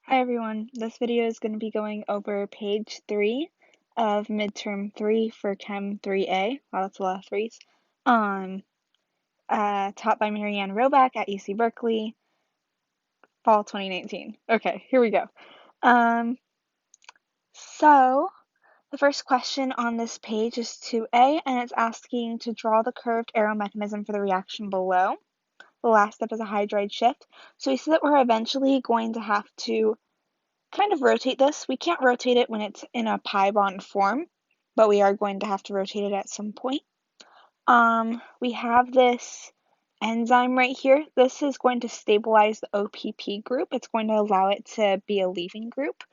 Hi everyone, this video is going to be going over page 3 of Midterm 3 for Chem 3A. Wow, that's a lot of threes. Taught by MaryAnn at UC Berkeley, fall 2019. Okay, here we go. So the first question on this page is 2A, and it's asking to draw the curved arrow mechanism for the reaction below. The last step is a hydride shift. So we see that we're eventually going to have to kind of rotate this. We can't rotate it when it's in a pi bond form, but we are going to have to rotate it at some point. We have this enzyme right here. This is going to stabilize the OPP group. It's going to allow it to be a leaving group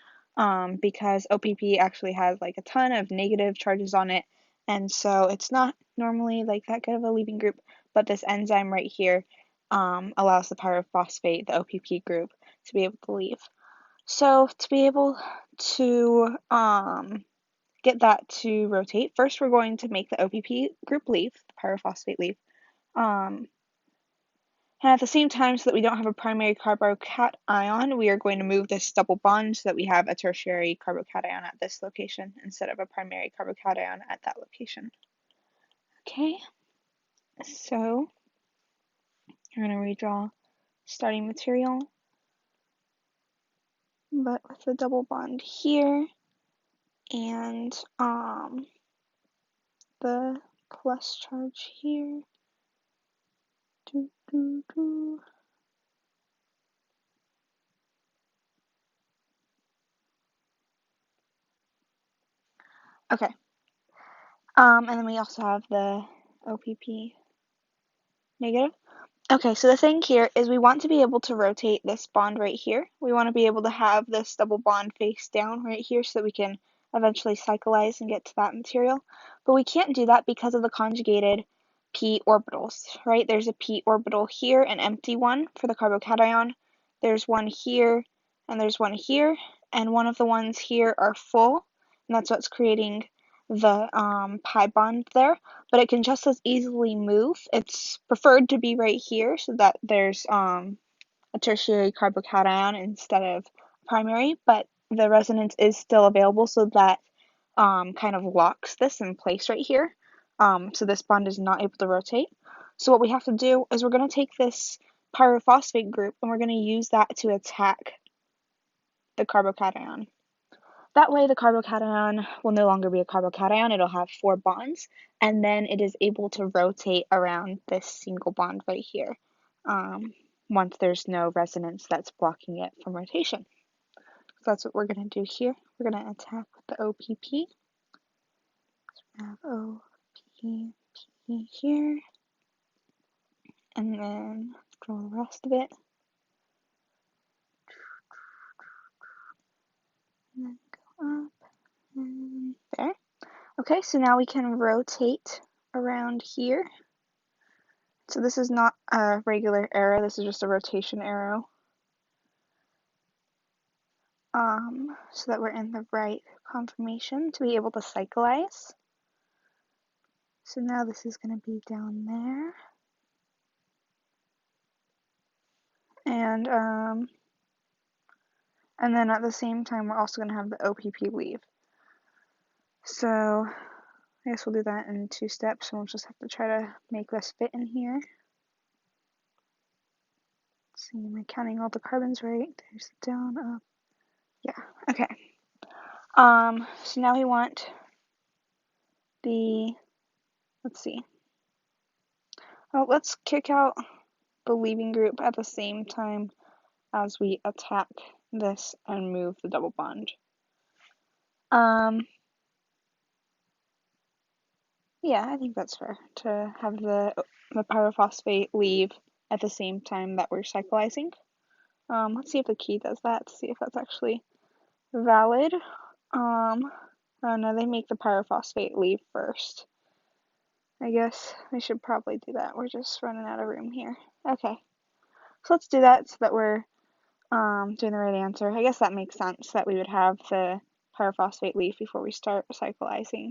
because OPP actually has like a ton of negative charges on it, and so it's not normally like that good of a leaving group, but this enzyme right here allows the pyrophosphate, the OPP group, to be able to leave. So to be able to get that to rotate, first we're going to make the OPP group leave, the pyrophosphate leave. And at the same time, so that we don't have a primary carbocation, we are going to move this double bond so that we have a tertiary carbocation at this location instead of a primary carbocation at that location. Okay, so you're going to redraw starting material, but with the double bond here, and the plus charge here. Okay. And then we also have the OPP negative. Okay, so the thing here is we want to be able to rotate this bond right here. We want to be able to have this double bond face down right here so that we can eventually cyclize and get to that material. But we can't do that because of the conjugated p orbitals, right? There's a p orbital here, an empty one for the carbocation. There's one here, and there's one here, and one of the ones here are full, and that's what's creating the pi bond there, but it can just as easily move. It's preferred to be right here so that there's a tertiary carbocation instead of primary, but the resonance is still available, so that kind of locks this in place right here. So this bond is not able to rotate. So what we have to do is we're going to take this pyrophosphate group and we're going to use that to attack the carbocation. That way the carbocation will no longer be a carbocation, it'll have 4 bonds, and then it is able to rotate around this single bond right here once there's no resonance that's blocking it from rotation. So that's what we're going to do here. We're going to attack with the OPP. So we have OPP here, and then draw the rest of it. And then go up, and there. Okay, so now we can rotate around here. So this is not a regular arrow, this is just a rotation arrow. So that we're in the right conformation to be able to cyclize. So now this is going to be down there. And then at the same time we're also going to have the OPP leave. So I guess we'll do that in 2 steps, and we'll just have to try to make this fit in here. Let's see, am I counting all the carbons right? There's down, up. Yeah, okay. So now we want the, let's see. Oh, let's kick out the leaving group at the same time as we attack this and move the double bond. Yeah, I think that's fair to have the pyrophosphate leave at the same time that we're cyclizing. Let's see if the key does that, to see if that's actually valid. Oh no, they make the pyrophosphate leave first. I guess we should probably do that. We're just running out of room here. Okay, so let's do that so that we're doing the right answer. I guess that makes sense that we would have the pyrophosphate leave before we start cyclizing.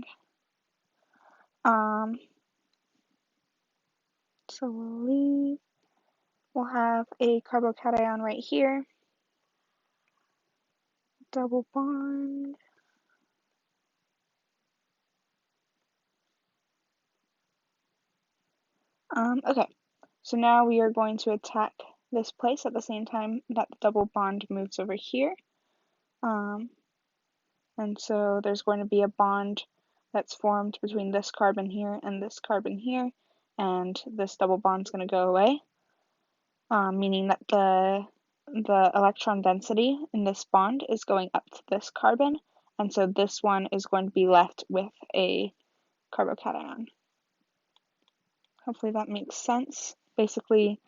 So we'll leave. We'll have a carbocation right here. double bond. Okay, so now we are going to attack this place at the same time that the double bond moves over here. And so there's going to be a bond that's formed between this carbon here and this carbon here, and this double bond is going to go away, meaning that the electron density in this bond is going up to this carbon, and so this one is going to be left with a carbocation. Hopefully that makes sense. Basically,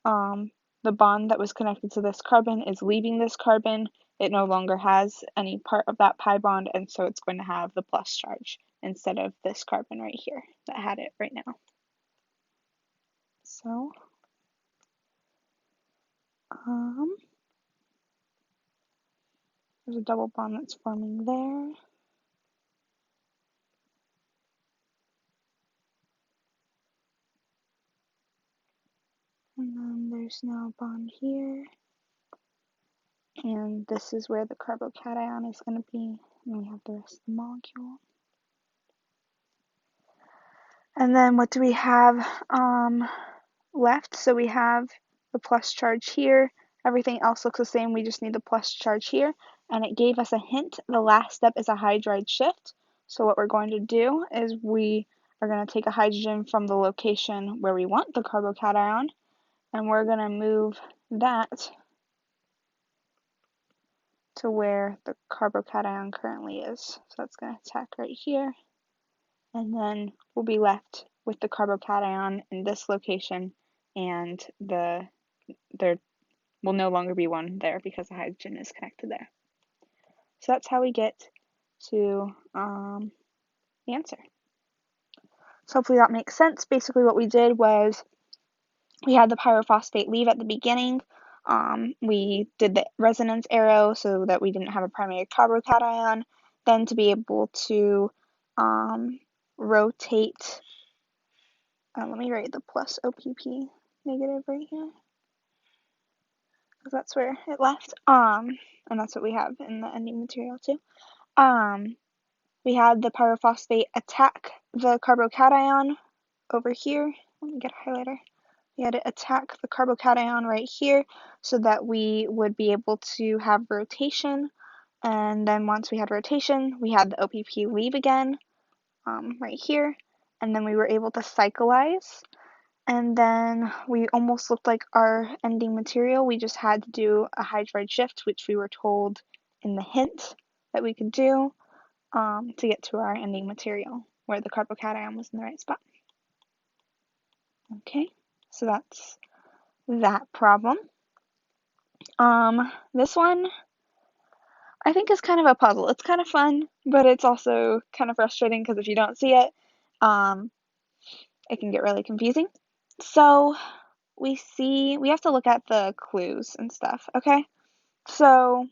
the bond that was connected to this carbon is leaving this carbon. It no longer has any part of that pi bond, and so it's going to have the plus charge instead of this carbon right here that had it right now. So, there's a double bond that's forming there. And then there's now a bond here. And this is where the carbocation is going to be. And we have the rest of the molecule. And then what do we have left? So we have the plus charge here. Everything else looks the same. We just need the plus charge here. And it gave us a hint. The last step is a hydride shift. So what we're going to do is we are going to take a hydrogen from the location where we want the carbocation, and we're going to move that to where the carbocation currently is. So that's going to attack right here. And then we'll be left with the carbocation in this location, and there will no longer be one there because the hydrogen is connected there. So that's how we get to the answer. So hopefully that makes sense. Basically what we did was we had the pyrophosphate leave at the beginning. We did the resonance arrow so that we didn't have a primary carbocation. Then to be able to rotate, let me write the plus OPP negative right here, because that's where it left. And that's what we have in the ending material too. We had the pyrophosphate attack the carbocation over here. Let me get a highlighter. We had it attack the carbocation right here so that we would be able to have rotation. And then once we had rotation, we had the OPP leave again right here. And then we were able to cyclize. And then we almost looked like our ending material. We just had to do a hydride shift, which we were told in the hint that we could do to get to our ending material where the carbocation was in the right spot. Okay, so that's that problem. This one I think is kind of a puzzle. It's kind of fun, but it's also kind of frustrating because if you don't see it, it can get really confusing. So we have to look at the clues and stuff, okay? So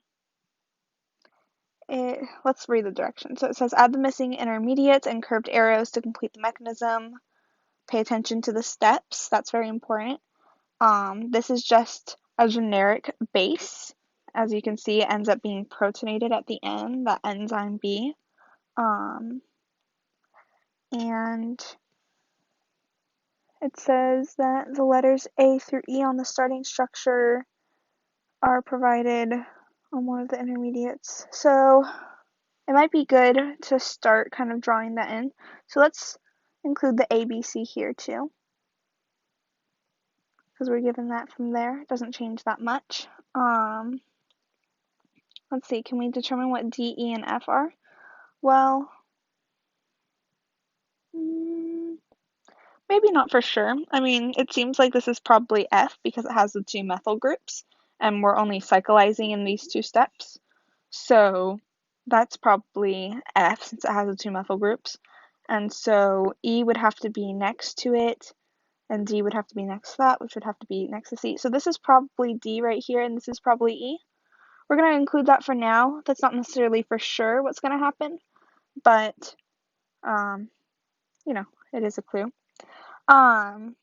let's read the directions. So it says add the missing intermediates and curved arrows to complete the mechanism. Pay attention to the steps. That's very important. This is just a generic base. As you can see, it ends up being protonated at the end, that enzyme B. And it says that the letters A through E on the starting structure are provided on one of the intermediates. So it might be good to start kind of drawing that in. So let's include the ABC here too, because we're given that from there. It doesn't change that much. Let's see, can we determine what D, E, and F are? Well, maybe not for sure. I mean, it seems like this is probably F because it has the two methyl groups, and we're only cyclizing in these two steps. So that's probably F since it has the two methyl groups. And so E would have to be next to it, and D would have to be next to that, which would have to be next to C. So this is probably D right here, and this is probably E. We're going to include that for now. That's not necessarily for sure what's going to happen, but, you know, it is a clue. And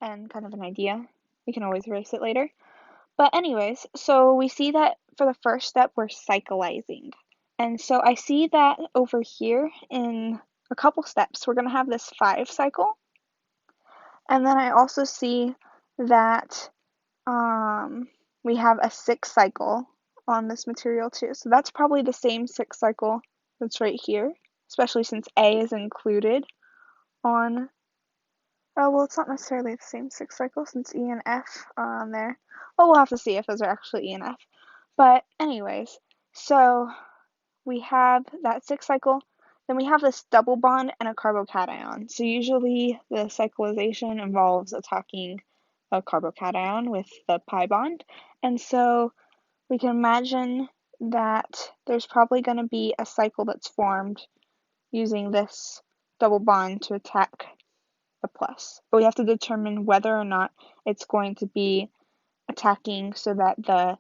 kind of an idea. We can always erase it later. But anyways, so we see that for the first step, we're cyclizing. And so I see that over here in a couple steps, we're going to have this 5 cycle. And then I also see that we have a 6 cycle on this material too. So that's probably the same 6 cycle that's right here, especially since A is included on, oh, well, it's not necessarily the same 6 cycle since E and F are on there. Well, we'll have to see if those are actually E and F. But anyways, so we have that 6 cycle. Then we have this double bond and a carbocation. So usually the cyclization involves attacking a carbocation with the pi bond. And so we can imagine that there's probably going to be a cycle that's formed using this double bond to attack the plus. But we have to determine whether or not it's going to be attacking so that the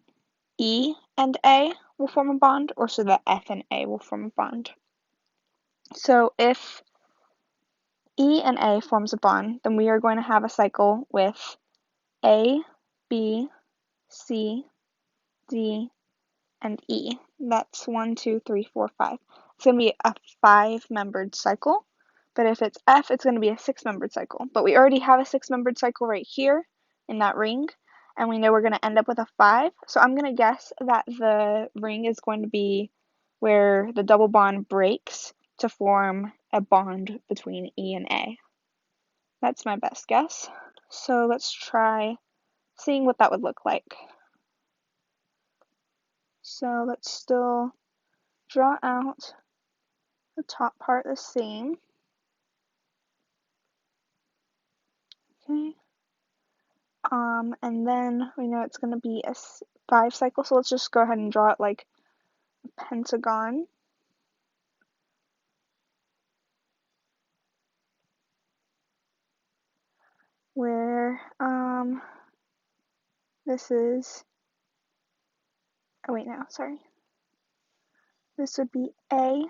E and A will form a bond, or so that F and A will form a bond. So if E and A forms a bond, then we are going to have a cycle with A, B, C, D, and E. That's 1, 2, 3, 4, 5. It's going to be a 5-membered cycle. But if it's F, it's going to be a 6-membered cycle. But we already have a 6-membered cycle right here in that ring, and we know we're going to end up with a 5. So I'm going to guess that the ring is going to be where the double bond breaks to form a bond between E and A. That's my best guess. So let's try seeing what that would look like. So let's still draw out the top part the same. Okay. And then we know it's going to be a 5 cycle, so let's just go ahead and draw it like a pentagon. Where, this is, oh wait, no, sorry. This would be A,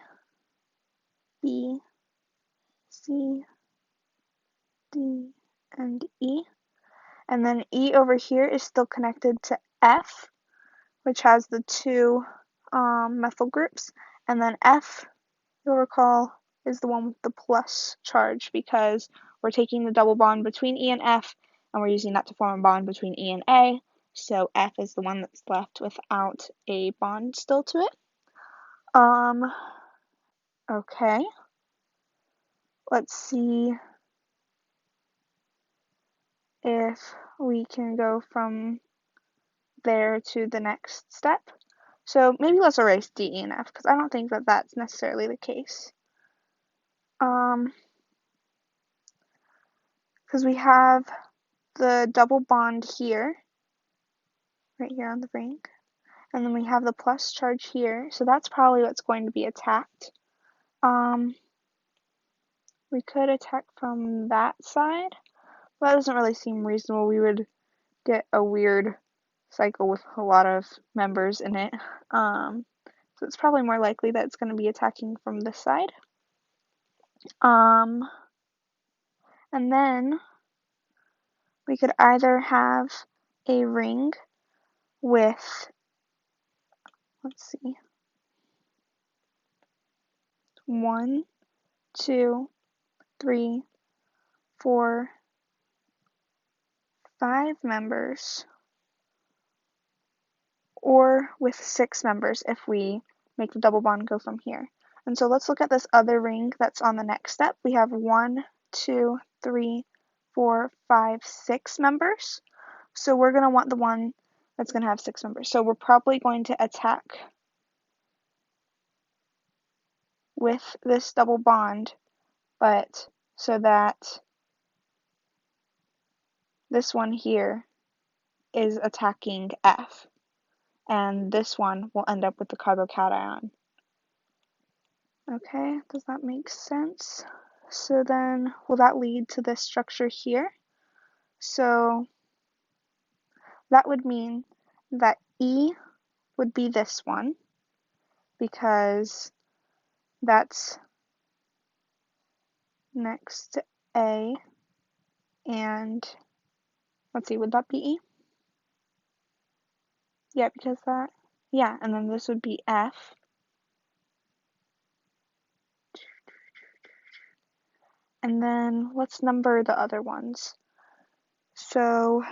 B, C, D, and E. And then E over here is still connected to F, which has the 2 methyl groups. And then F, you'll recall, is the one with the plus charge because we're taking the double bond between E and F and we're using that to form a bond between E and A. So F is the one that's left without a bond still to it. Okay. Let's see if we can go from there to the next step. So maybe let's erase D, E, and F because I don't think that that's necessarily the case. Because we have the double bond here, right here on the ring, and then we have the plus charge here, so that's probably what's going to be attacked. We could attack from that side, but that doesn't really seem reasonable. We would get a weird cycle with a lot of members in it. So it's probably more likely that it's going to be attacking from this side. And then we could either have a ring with, let's see, 1, 2, 3, 4, 5 members, or with 6 members if we make the double bond go from here. And so let's look at this other ring that's on the next step. We have 1, 2, 3, 4, 5, 6 members. So we're going to want the one that's going to have 6 members. So we're probably going to attack with this double bond, but so that this one here is attacking F, and this one will end up with the carbocation. Okay, does that make sense? So then, will that lead to this structure here? So that would mean that E would be this one, because that's next to A, and let's see, would that be E? Yeah, because that, Yeah, and then this would be F. And then let's number the other ones. So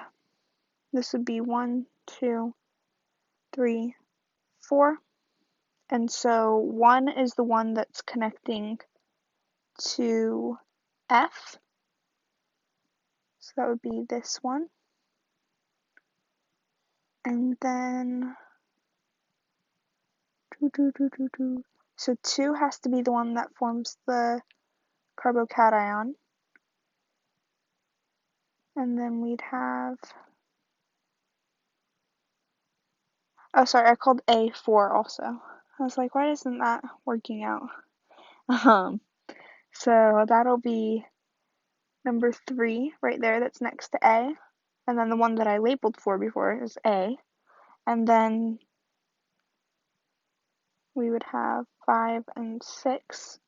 this would be 1, 2, 3, 4. And so 1 is the one that's connecting to F. So that would be this one. And then so 2 has to be the one that forms the carbocation. And then we'd have, oh sorry, I called A 4 also. I was like, why isn't that working out? So that'll be number 3 right there that's next to A. And then the one that I labeled 4 before is A. And then we would have 5 and 6.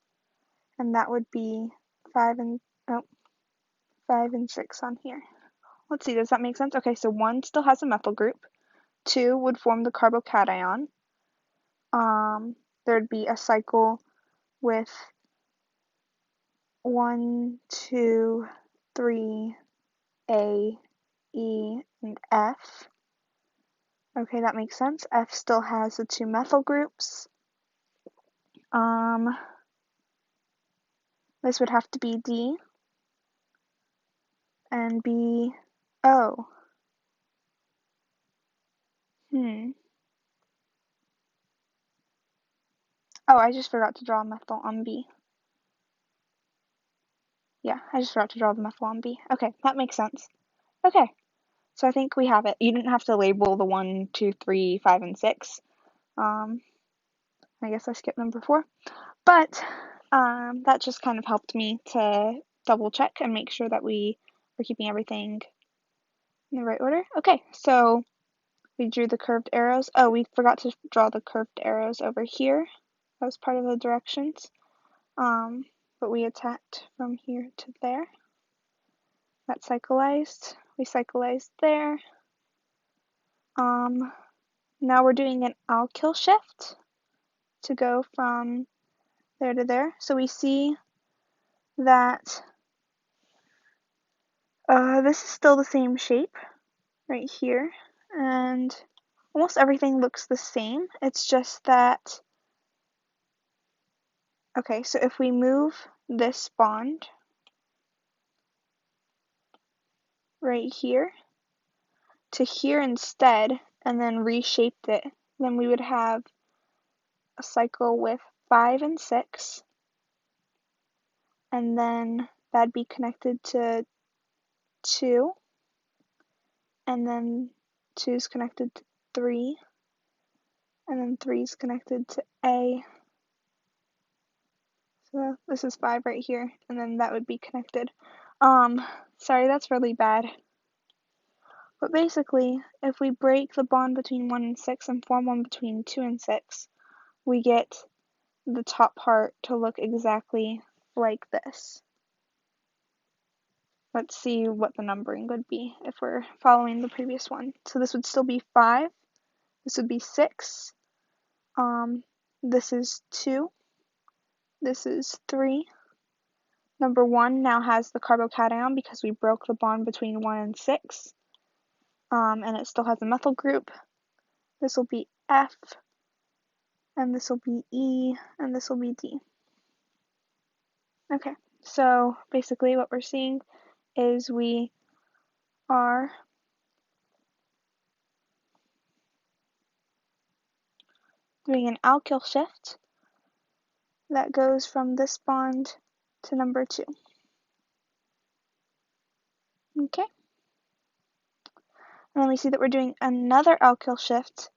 And that would be 5 and 6 on here. Let's see, does that make sense? Okay, so 1 still has a methyl group. 2 would form the carbocation. There'd be a cycle with 1, 2, 3, A, E, and F. Okay, that makes sense. F still has the 2 methyl groups. This would have to be D and be O. Oh, I just forgot to draw a methyl on B. Yeah, I just forgot to draw the methyl on B. Okay, that makes sense. Okay, so I think we have it. You didn't have to label the 1, 2, 3, 5, and 6. I guess I skipped number 4. But that just kind of helped me to double check and make sure that we were keeping everything in the right order. Okay, so we drew the curved arrows. Oh, we forgot to draw the curved arrows over here. That was part of the directions. But we attacked from here to there. That cyclized. We cyclized there. Now we're doing an alkyl shift to go from there to there. So we see that this is still the same shape right here, and almost everything looks the same. It's just that, okay, so if we move this bond right here to here instead, and then reshaped it, then we would have a cycle with 5 and 6, and then that'd be connected to 2, and then 2 is connected to 3, and then 3 is connected to A. So this is 5 right here, and then that would be connected. Sorry, that's really bad. But basically, if we break the bond between 1 and 6 and form one between 2 and 6, we get the top part to look exactly like this. Let's see what the numbering would be if we're following the previous one. So this would still be 5, this would be 6, this is 2, this is 3. Number 1 now has the carbocation because we broke the bond between 1 and 6, and it still has a methyl group. This will be F, and this will be E, and this will be D. Okay, so basically what we're seeing is we are doing an alkyl shift that goes from this bond to number 2. Okay, and then we see that we're doing another alkyl shift,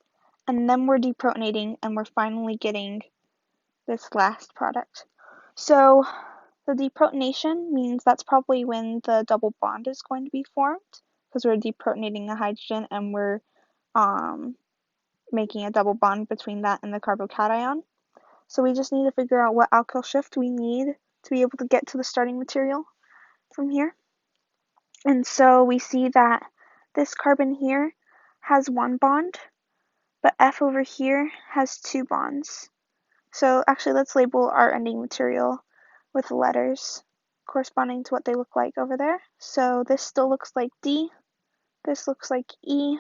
and then we're deprotonating, and we're finally getting this last product. So the deprotonation means that's probably when the double bond is going to be formed, because we're deprotonating a hydrogen and we're making a double bond between that and the carbocation. So we just need to figure out what alkyl shift we need to be able to get to the starting material from here. And so we see that this carbon here has 1 bond, but F over here has 2 bonds. So actually let's label our ending material with letters corresponding to what they look like over there. So this still looks like D, this looks like E,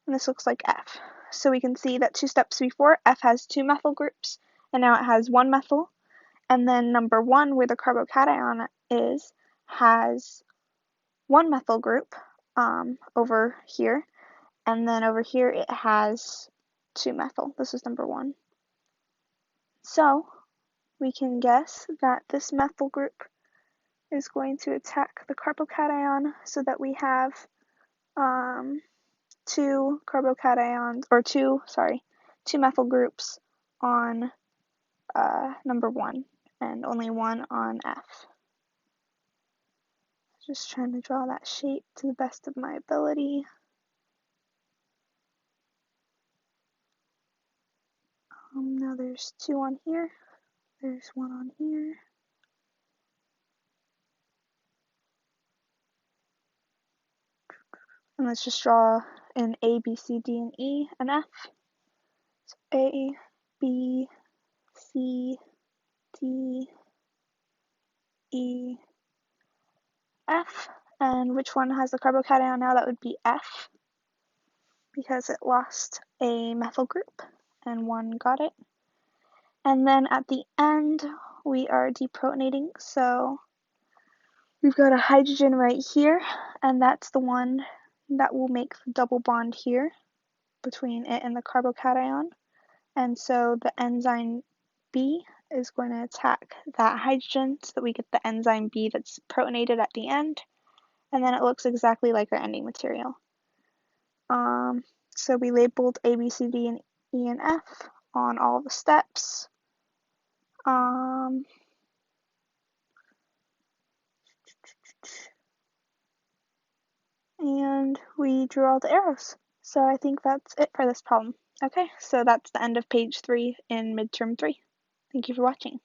and this looks like F. So we can see that 2 steps before, F has 2 methyl groups, and now it has 1 methyl. And then number 1, where the carbocation is, has 1 methyl group over here, and then over here it has 2 methyl. This is number 1. So we can guess that this methyl group is going to attack the carbocation so that we have 2 carbocations, or 2 methyl groups on number 1 and only 1 on F. Just trying to draw that shape to the best of my ability. Now there's 2 on here, there's 1 on here. And let's just draw an A, B, C, D, and E, and F. So A, B, C, D, E, F. And which one has the carbocation now? That would be F, because it lost a methyl group and 1 got it. And then at the end, we are deprotonating, so we've got a hydrogen right here, and that's the one that will make the double bond here between it and the carbocation. And so the enzyme B is going to attack that hydrogen so that we get the enzyme B that's protonated at the end. And then it looks exactly like our ending material. So we labeled A, B, C, D, and E, and F on all the steps. And we drew all the arrows. So I think that's it for this problem. Okay, so that's the end of page 3 in midterm 3. Thank you for watching.